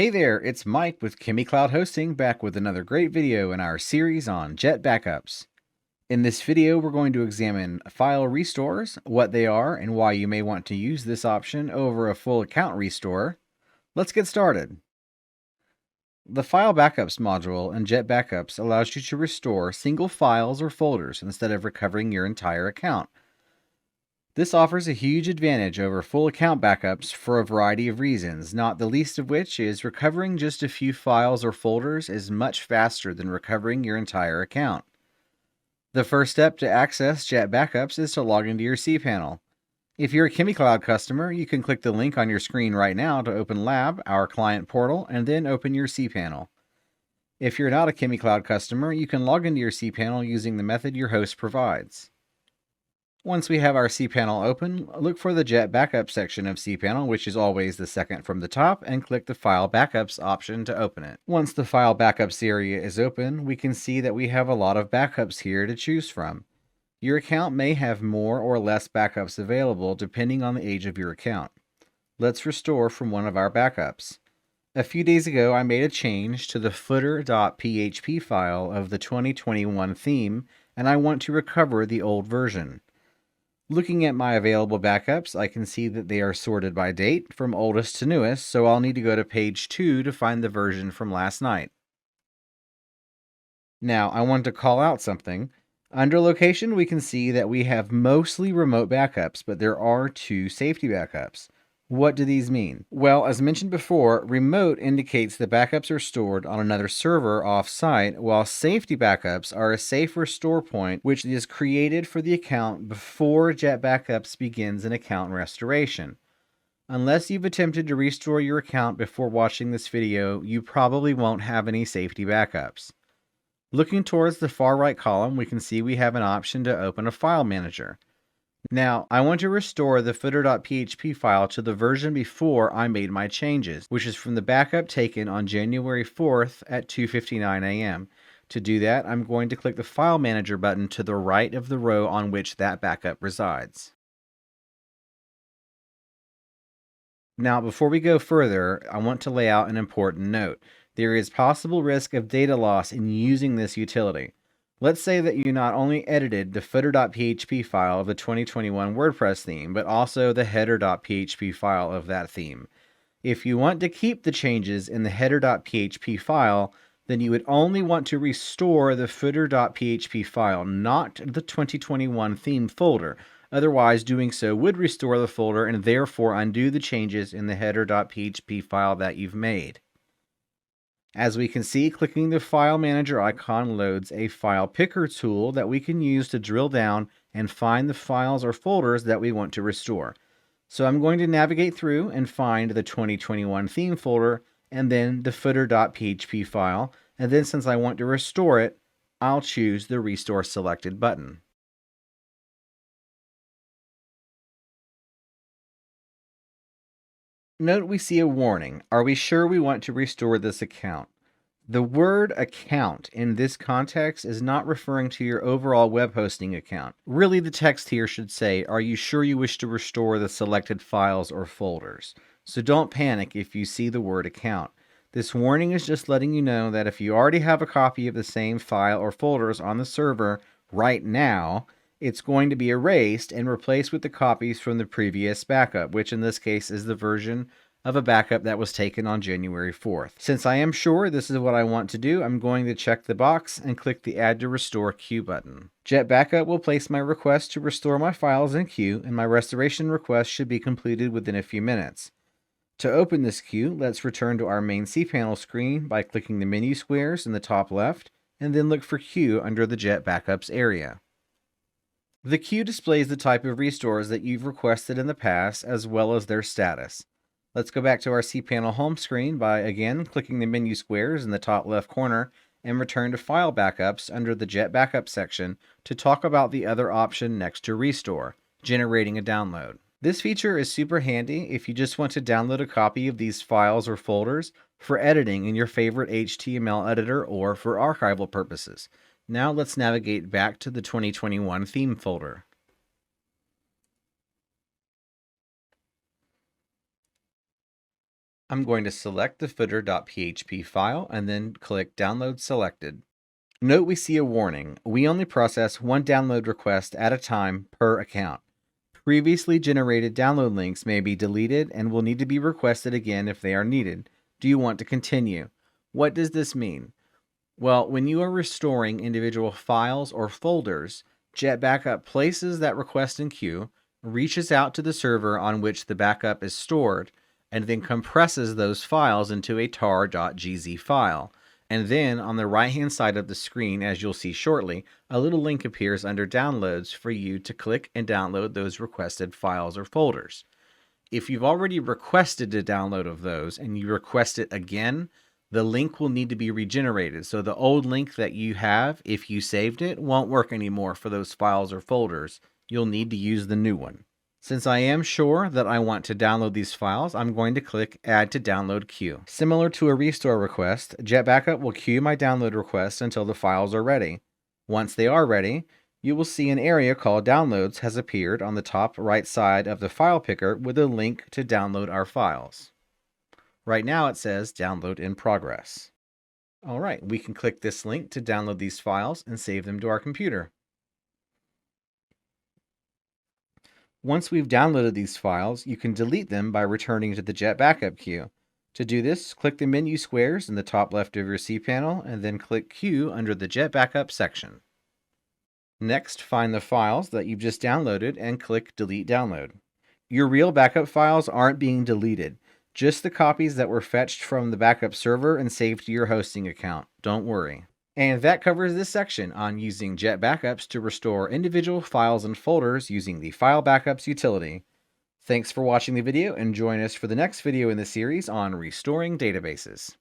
Hey there, it's Mike with ChemiCloud Hosting, back with another great video in our series on jet backups. In this video, we're going to examine file restores, what they are, and why you may want to use this option over a full account restore. Let's get started. The File Backups module in JetBackups allows you to restore single files or folders instead of recovering your entire account. This offers a huge advantage over full account backups for a variety of reasons, not the least of which is recovering just a few files or folders is much faster than recovering your entire account. The first step to access JetBackups is to log into your cPanel. If you're a ChemiCloud customer, you can click the link on your screen right now to open Lab, our client portal, and then open your cPanel. If you're not a ChemiCloud customer, you can log into your cPanel using the method your host provides. Once we have our cPanel open, look for the JetBackup section of cPanel, which is always the second from the top, and click the File Backups option to open it. Once the File Backups area is open, we can see that we have a lot of backups here to choose from. Your account may have more or less backups available depending on the age of your account. Let's restore from one of our backups. A few days ago, I made a change to the footer.php file of the 2021 theme, and I want to recover the old version. Looking at my available backups, I can see that they are sorted by date from oldest to newest, so I'll need to go to page 2 to find the version from last night. Now, I want to call out something. Under location, we can see that we have mostly remote backups, but there are 2 safety backups. What do these mean? Well, as mentioned before, remote indicates the backups are stored on another server off-site, while safety backups are a safe restore point which is created for the account before JetBackups begins an account restoration. Unless you've attempted to restore your account before watching this video, you probably won't have any safety backups. Looking towards the far right column, we can see we have an option to open a file manager. Now, I want to restore the footer.php file to the version before I made my changes, which is from the backup taken on January 4th at 2:59 a.m. To do that, I'm going to click the File Manager button to the right of the row on which that backup resides. Now, before we go further, I want to lay out an important note. There is possible risk of data loss in using this utility. Let's say that you not only edited the footer.php file of the 2021 WordPress theme, but also the header.php file of that theme. If you want to keep the changes in the header.php file, then you would only want to restore the footer.php file, not the 2021 theme folder. Otherwise, doing so would restore the folder and therefore undo the changes in the header.php file that you've made. As we can see, clicking the File Manager icon loads a file picker tool that we can use to drill down and find the files or folders that we want to restore. So I'm going to navigate through and find the 2021 theme folder and then the footer.php file, and then since I want to restore it, I'll choose the Restore Selected button. Note we see a warning. Are we sure we want to restore this account? The word account in this context is not referring to your overall web hosting account. Really, the text here should say, are you sure you wish to restore the selected files or folders? So don't panic if you see the word account. This warning is just letting you know that if you already have a copy of the same file or folders on the server right now, it's going to be erased and replaced with the copies from the previous backup, which in this case is the version of a backup that was taken on January 4th. Since I am sure this is what I want to do, I'm going to check the box and click the Add to Restore Queue button. JetBackup will place my request to restore my files in queue, and my restoration request should be completed within a few minutes. To open this queue, let's return to our main cPanel screen by clicking the menu squares in the top left, and then look for Queue under the JetBackups area. The queue displays the type of restores that you've requested in the past, as well as their status. Let's go back to our cPanel home screen by, again, clicking the menu squares in the top left corner and return to File Backups under the JetBackup section to talk about the other option next to Restore, generating a download. This feature is super handy if you just want to download a copy of these files or folders for editing in your favorite HTML editor or for archival purposes. Now let's navigate back to the 2021 theme folder. I'm going to select the footer.php file and then click Download Selected. Note we see a warning. We only process one download request at a time per account. Previously generated download links may be deleted and will need to be requested again if they are needed. Do you want to continue? What does this mean? Well, when you are restoring individual files or folders, JetBackup places that request in queue, reaches out to the server on which the backup is stored, and then compresses those files into a tar.gz file. And then on the right-hand side of the screen, as you'll see shortly, a little link appears under Downloads for you to click and download those requested files or folders. If you've already requested a download of those and you request it again, the link will need to be regenerated. So the old link that you have, if you saved it, won't work anymore for those files or folders. You'll need to use the new one. Since I am sure that I want to download these files, I'm going to click Add to Download Queue. Similar to a restore request, JetBackup will queue my download request until the files are ready. Once they are ready, you will see an area called Downloads has appeared on the top right side of the file picker with a link to download our files. Right now it says Download in Progress. All right, we can click this link to download these files and save them to our computer. Once we've downloaded these files, you can delete them by returning to the JetBackup queue. To do this, click the menu squares in the top left of your cPanel and then click Queue under the JetBackup section. Next, find the files that you've just downloaded and click Delete Download. Your real backup files aren't being deleted, just the copies that were fetched from the backup server and saved to your hosting account. Don't worry. And that covers this section on using JetBackups to restore individual files and folders using the File Backups utility. Thanks for watching the video and join us for the next video in the series on restoring databases.